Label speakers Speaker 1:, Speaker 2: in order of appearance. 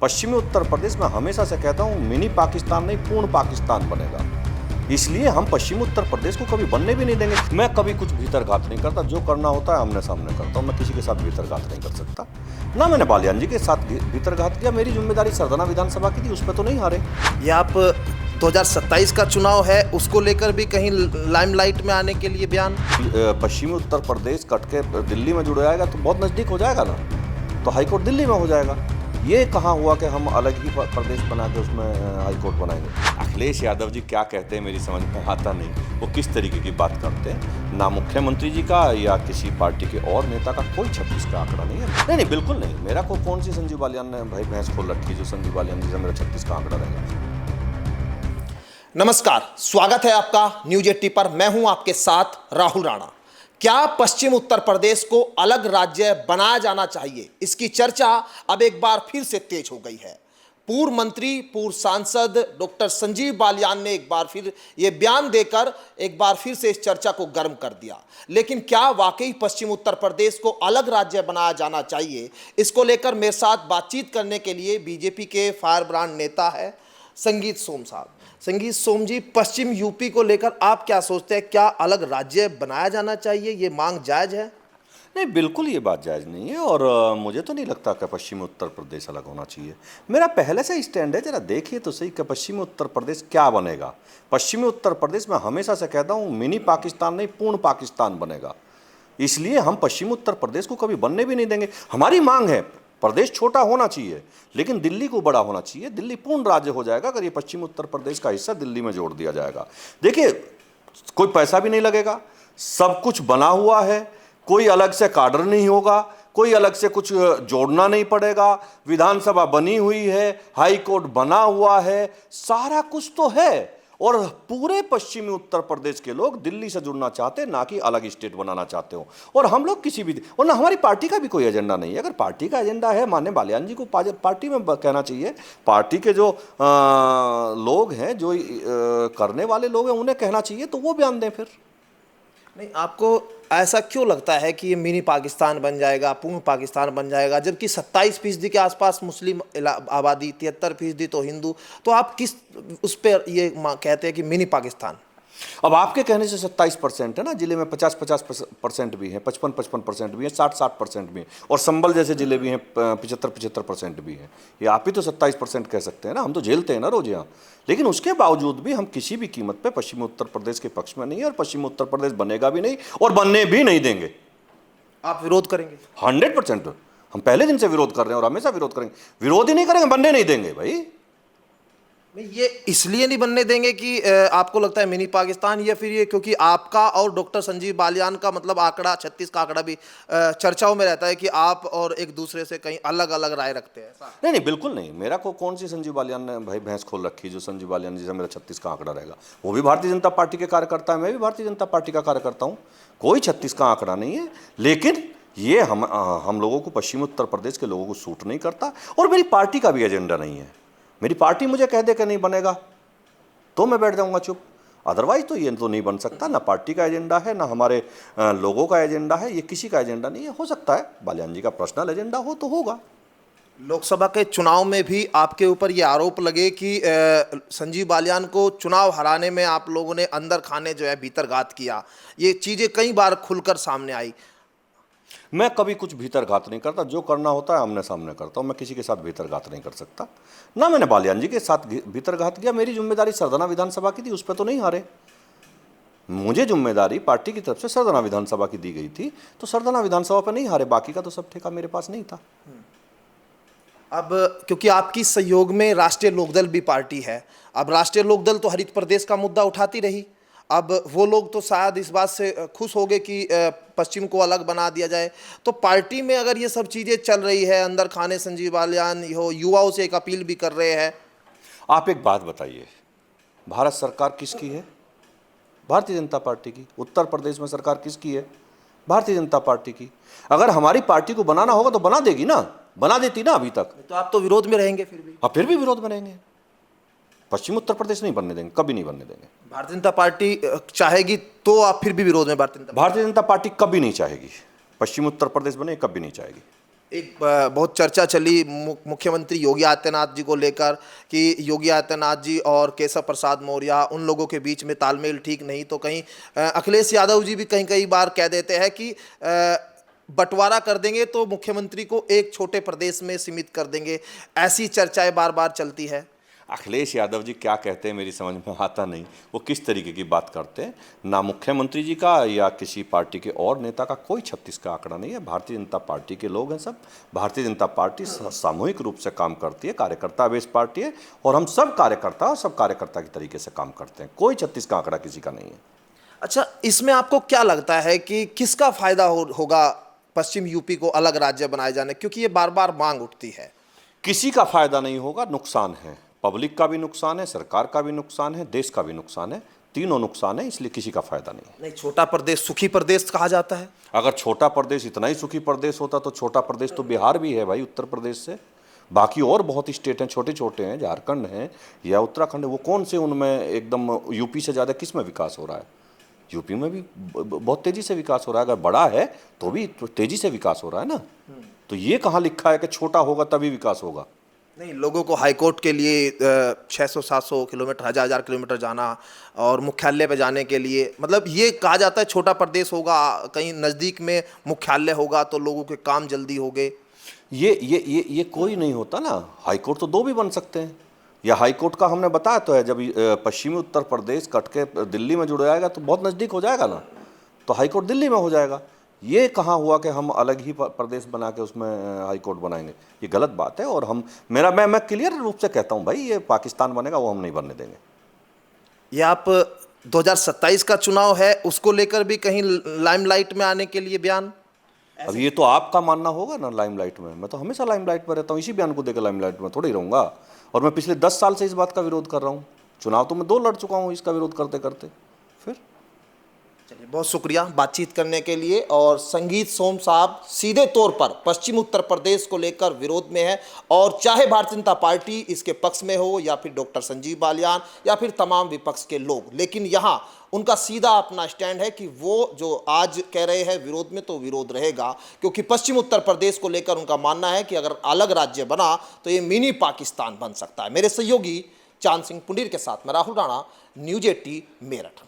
Speaker 1: पश्चिमी उत्तर प्रदेश में हमेशा से कहता हूँ मिनी पाकिस्तान नहीं पूर्ण पाकिस्तान बनेगा। इसलिए हम पश्चिमी उत्तर प्रदेश को कभी बनने भी नहीं देंगे। मैं कभी कुछ भीतरघात नहीं करता, जो करना होता है आमने सामने करता हूँ। मैं किसी के साथ भीतरघात नहीं कर सकता, ना मैंने बालियान जी के साथ भीतरघात किया। मेरी जिम्मेदारी सरदाना विधानसभा की थी, उस पर तो नहीं हारे।
Speaker 2: ये आप 2027 का चुनाव है, उसको लेकर भी कहीं लाइमलाइट में आने के लिए बयान।
Speaker 1: पश्चिमी उत्तर प्रदेश कट के दिल्ली में जुड़ जाएगा तो बहुत नज़दीक हो जाएगा ना, तो हाईकोर्ट दिल्ली में हो जाएगा। ये कहाँ हुआ कि हम अलग ही प्रदेश बना के उसमें हाईकोर्ट बनाएंगे। अखिलेश यादव जी क्या कहते हैं मेरी समझ में आता नहीं। वो किस तरीके की बात करते हैं, ना मुख्यमंत्री जी का या किसी पार्टी के और नेता का कोई 36 का आंकड़ा नहीं है। नहीं, बिल्कुल नहीं। मेरा को कौन सी संजीव बालियान ने भाई भैंस खोल रखी जो संजीव बालियान जी से मेरा 36 का आंकड़ा रहेगा।
Speaker 2: नमस्कार, स्वागत है आपका न्यूज 80 पर। मैं हूं आपके साथ राहुल राणा। क्या पश्चिम उत्तर प्रदेश को अलग राज्य बनाया जाना चाहिए, इसकी चर्चा अब एक बार फिर से तेज हो गई है। पूर्व मंत्री, पूर्व सांसद डॉक्टर संजीव बालियान ने एक बार फिर ये बयान देकर एक बार फिर से इस चर्चा को गर्म कर दिया। लेकिन क्या वाकई पश्चिम उत्तर प्रदेश को अलग राज्य बनाया जाना चाहिए, इसको लेकर मेरे साथ बातचीत करने के लिए बीजेपी के फायर ब्रांड नेता है संगीत सोम साहब। संगीत सोम जी, पश्चिम यूपी को लेकर आप क्या सोचते हैं? क्या अलग राज्य बनाया जाना चाहिए, ये मांग जायज है?
Speaker 1: नहीं, बिल्कुल ये बात जायज़ नहीं है। और मुझे तो नहीं लगता कि पश्चिमी उत्तर प्रदेश अलग होना चाहिए। मेरा पहले से स्टैंड है, जरा देखिए तो सही कि पश्चिमी उत्तर प्रदेश क्या बनेगा। पश्चिमी उत्तर प्रदेश में हमेशा से कहता हूँ मिनी पाकिस्तान नहीं पूर्ण पाकिस्तान बनेगा। इसलिए हम पश्चिमी उत्तर प्रदेश को कभी बनने भी नहीं देंगे। हमारी मांग है प्रदेश छोटा होना चाहिए लेकिन दिल्ली को बड़ा होना चाहिए। दिल्ली पूर्ण राज्य हो जाएगा अगर ये पश्चिमी उत्तर प्रदेश का हिस्सा दिल्ली में जोड़ दिया जाएगा। देखिए, कोई पैसा भी नहीं लगेगा, सब कुछ बना हुआ है, कोई अलग से काडर नहीं होगा, कोई अलग से कुछ जोड़ना नहीं पड़ेगा। विधानसभा बनी हुई है, हाई कोर्ट बना हुआ है, सारा कुछ तो है। और पूरे पश्चिमी उत्तर प्रदेश के लोग दिल्ली से जुड़ना चाहते हैं, ना कि अलग स्टेट बनाना चाहते हो। और हम लोग किसी भी, और ना हमारी पार्टी का भी कोई एजेंडा नहीं है। अगर पार्टी का एजेंडा है, माननीय बालियान जी को पार्टी में कहना चाहिए। पार्टी के जो लोग हैं, जो करने वाले लोग हैं, उन्हें कहना चाहिए तो वो बयान दें फिर।
Speaker 2: नहीं, आपको ऐसा क्यों लगता है कि ये मिनी पाकिस्तान बन जाएगा, पूर्ण पाकिस्तान बन जाएगा, जबकि 27% के आसपास मुस्लिम आबादी, 73% तो हिंदू, तो आप किस उस पर ये कहते हैं कि मिनी पाकिस्तान?
Speaker 1: अब आपके कहने से 27% है ना, जिले में 50% भी हैं, 55% भी हैं, 60% भी हैं, और संबल जैसे जिले भी हैं 75% भी हैं। ये आप ही तो 27% कह सकते हैं ना, हम तो झेलते हैं ना रोज यहाँ। लेकिन उसके बावजूद भी हम किसी भी कीमत पे पश्चिमी उत्तर प्रदेश के पक्ष में नहीं है, और पश्चिमी उत्तर प्रदेश बनेगा भी नहीं और बनने भी नहीं देंगे।
Speaker 2: आप विरोध करेंगे?
Speaker 1: 100%। हम पहले दिन से विरोध कर रहे हैं और हमेशा विरोध करेंगे। विरोध ही नहीं करेंगे, बनने नहीं देंगे भाई।
Speaker 2: ये इसलिए नहीं बनने देंगे कि आपको लगता है मिनी पाकिस्तान, या फिर ये क्योंकि आपका और डॉक्टर संजीव बालियान का मतलब आंकड़ा 36 का आंकड़ा भी चर्चाओं में रहता है कि आप और एक दूसरे से कहीं अलग अलग राय रखते हैं?
Speaker 1: नहीं नहीं, बिल्कुल नहीं। मेरा को कौन सी संजीव बालियान ने भाई भैंस खोल रखी जो संजीव बालियान जी से मेरा 36 का आंकड़ा रहेगा। वो भी भारतीय जनता पार्टी के कार्यकर्ता है, मैं भी भारतीय जनता पार्टी का कार्यकर्ता हूँ। कोई 36 का आंकड़ा नहीं है। लेकिन ये हम लोगों को, पश्चिमी उत्तर प्रदेश के लोगों को सूट नहीं करता, और मेरी पार्टी का भी एजेंडा नहीं है। मेरी पार्टी मुझे कह दे कि नहीं बनेगा तो मैं बैठ जाऊंगा चुप। अदरवाइज तो ये तो नहीं बन सकता। ना पार्टी का एजेंडा है, ना हमारे लोगों का एजेंडा है, ये किसी का एजेंडा नहीं है। हो सकता है बालियान जी का पर्सनल एजेंडा हो तो होगा।
Speaker 2: लोकसभा के चुनाव में भी आपके ऊपर ये आरोप लगे कि संजीव बालियान को चुनाव हराने में आप लोगों ने अंदर खाने जो है भीतरघात किया, ये चीज़ें कई बार खुलकर सामने आई।
Speaker 1: मैं कभी कुछ भीतरघात नहीं करता, जो करना होता है आमने सामने करता हूँ। मैं किसी के साथ भीतरघात नहीं कर सकता, ना मैंने बालियान जी के साथ भीतरघात किया। मेरी जिम्मेदारी सरदाना विधानसभा की थी, उस पर तो नहीं हारे। मुझे जिम्मेदारी पार्टी की तरफ से सरदाना विधानसभा की दी गई थी, तो सरदाना विधानसभा पर नहीं हारे। बाकी का तो सब ठेका मेरे पास नहीं था।
Speaker 2: अब क्योंकि आपकी सहयोग में राष्ट्रीय लोकदल भी पार्टी है, अब राष्ट्रीय लोकदल तो हरित प्रदेश का मुद्दा उठाती रही। अब वो लोग तो शायद इस बात से खुश हो गए कि पश्चिम को अलग बना दिया जाए। तो पार्टी में अगर ये सब चीज़ें चल रही है, अंदर खाने संजीव बालियान हो, युवाओं से एक अपील भी कर रहे हैं।
Speaker 1: आप एक बात बताइए, भारत सरकार किसकी है? भारतीय जनता पार्टी की। उत्तर प्रदेश में सरकार किसकी है? भारतीय जनता पार्टी की। अगर हमारी पार्टी को बनाना होगा तो बना देगी ना, बना देती ना अभी तक।
Speaker 2: तो आप तो विरोध में रहेंगे फिर भी?
Speaker 1: फिर भी विरोध में रहेंगे। पश्चिम उत्तर प्रदेश नहीं बनने देंगे, कभी नहीं बनने देंगे।
Speaker 2: भारतीय जनता पार्टी चाहेगी तो आप फिर भी विरोध में? भारतीय
Speaker 1: जनता पार्टी कभी नहीं चाहेगी पश्चिम उत्तर प्रदेश बने, कभी नहीं चाहेगी।
Speaker 2: एक बहुत चर्चा चली मुख्यमंत्री योगी आदित्यनाथ जी को लेकर कि योगी आदित्यनाथ जी और केशव प्रसाद मौर्य उन लोगों के बीच में तालमेल ठीक नहीं, तो कहीं अखिलेश यादव जी भी कहीं कई बार कह देते हैं कि बंटवारा कर देंगे तो मुख्यमंत्री को एक छोटे प्रदेश में सीमित कर देंगे। ऐसी चर्चाएं बार बार चलती है।
Speaker 1: अखिलेश यादव जी क्या कहते हैं मेरी समझ में आता नहीं, वो किस तरीके की बात करते हैं। ना मुख्यमंत्री जी का या किसी पार्टी के और नेता का कोई 36 का आंकड़ा नहीं है। भारतीय जनता पार्टी के लोग हैं सब। भारतीय जनता पार्टी सामूहिक रूप से काम करती है, कार्यकर्ता बेस पार्टी है, और हम सब कार्यकर्ता और सब कार्यकर्ता के तरीके से काम करते हैं। कोई 36 का आंकड़ा किसी का नहीं है।
Speaker 2: अच्छा, इसमें आपको क्या लगता है कि किसका फायदा होगा पश्चिम यूपी को अलग राज्य बनाए जाने, क्योंकि ये बार बार मांग उठती है?
Speaker 1: किसी का फायदा नहीं होगा, नुकसान है। पब्लिक का भी नुकसान है, सरकार का भी नुकसान है, देश का भी नुकसान है, तीनों नुकसान है, इसलिए किसी का फायदा नहीं।
Speaker 2: छोटा प्रदेश सुखी प्रदेश कहा जाता है।
Speaker 1: अगर छोटा प्रदेश इतना ही सुखी प्रदेश होता तो छोटा प्रदेश तो बिहार भी है भाई, उत्तर प्रदेश से। बाकी और बहुत स्टेट हैं, छोटे छोटे हैं, झारखंड हैं या उत्तराखंड है, वो कौन से उनमें एकदम यूपी से ज़्यादा किस में विकास हो रहा है? यूपी में भी बहुत तेज़ी से विकास हो रहा है। अगर बड़ा है तो भी तेज़ी से विकास हो रहा है ना। तो ये कहाँ लिखा है कि छोटा होगा तभी विकास होगा?
Speaker 2: नहीं, लोगों को हाईकोर्ट के लिए 600-700 किलोमीटर, 1000 किलोमीटर जाना और मुख्यालय पे जाने के लिए, मतलब ये कहा जाता है छोटा प्रदेश होगा, कहीं नज़दीक में मुख्यालय होगा तो लोगों के काम जल्दी हो गए।
Speaker 1: ये कोई नहीं होता ना। हाईकोर्ट तो दो भी बन सकते हैं। या हाईकोर्ट का हमने बताया तो है, जब पश्चिमी उत्तर प्रदेश कट के दिल्ली में जुड़ जाएगा तो बहुत नज़दीक हो जाएगा ना, तो हाईकोर्ट दिल्ली में हो जाएगा। ये कहाँ हुआ कि हम अलग ही प्रदेश बना के उसमें हाईकोर्ट बनाएंगे? ये गलत बात है। और मैं क्लियर रूप से कहता हूँ भाई, ये पाकिस्तान बनेगा, वो हम नहीं बनने देंगे।
Speaker 2: ये आप 2027 का चुनाव है, उसको लेकर भी कहीं लाइमलाइट में आने के लिए बयान?
Speaker 1: अब ये तो आपका मानना होगा ना लाइमलाइट में। मैं तो हमेशा लाइमलाइट में रहता हूँ, इसी बयान को देकर लाइमलाइट में थोड़ी ही रहूँगा। और मैं पिछले 10 साल से इस बात का विरोध कर रहा हूँ। चुनाव तो मैं 2 लड़ चुका हूँ इसका विरोध करते करते। फिर
Speaker 2: चलिए, बहुत शुक्रिया बातचीत करने के लिए। और संगीत सोम साहब सीधे तौर पर पश्चिम उत्तर प्रदेश को लेकर विरोध में है, और चाहे भारतीय जनता पार्टी इसके पक्ष में हो या फिर डॉक्टर संजीव बालियान या फिर तमाम विपक्ष के लोग, लेकिन यहाँ उनका सीधा अपना स्टैंड है कि वो जो आज कह रहे हैं विरोध में, तो विरोध रहेगा, क्योंकि पश्चिम उत्तर प्रदेश को लेकर उनका मानना है कि अगर अलग राज्य बना तो ये मिनी पाकिस्तान बन सकता है। मेरे सहयोगी चांद सिंह पुंडीर के साथ मैं राहुल राणा, न्यूज़ 18 मेरठ।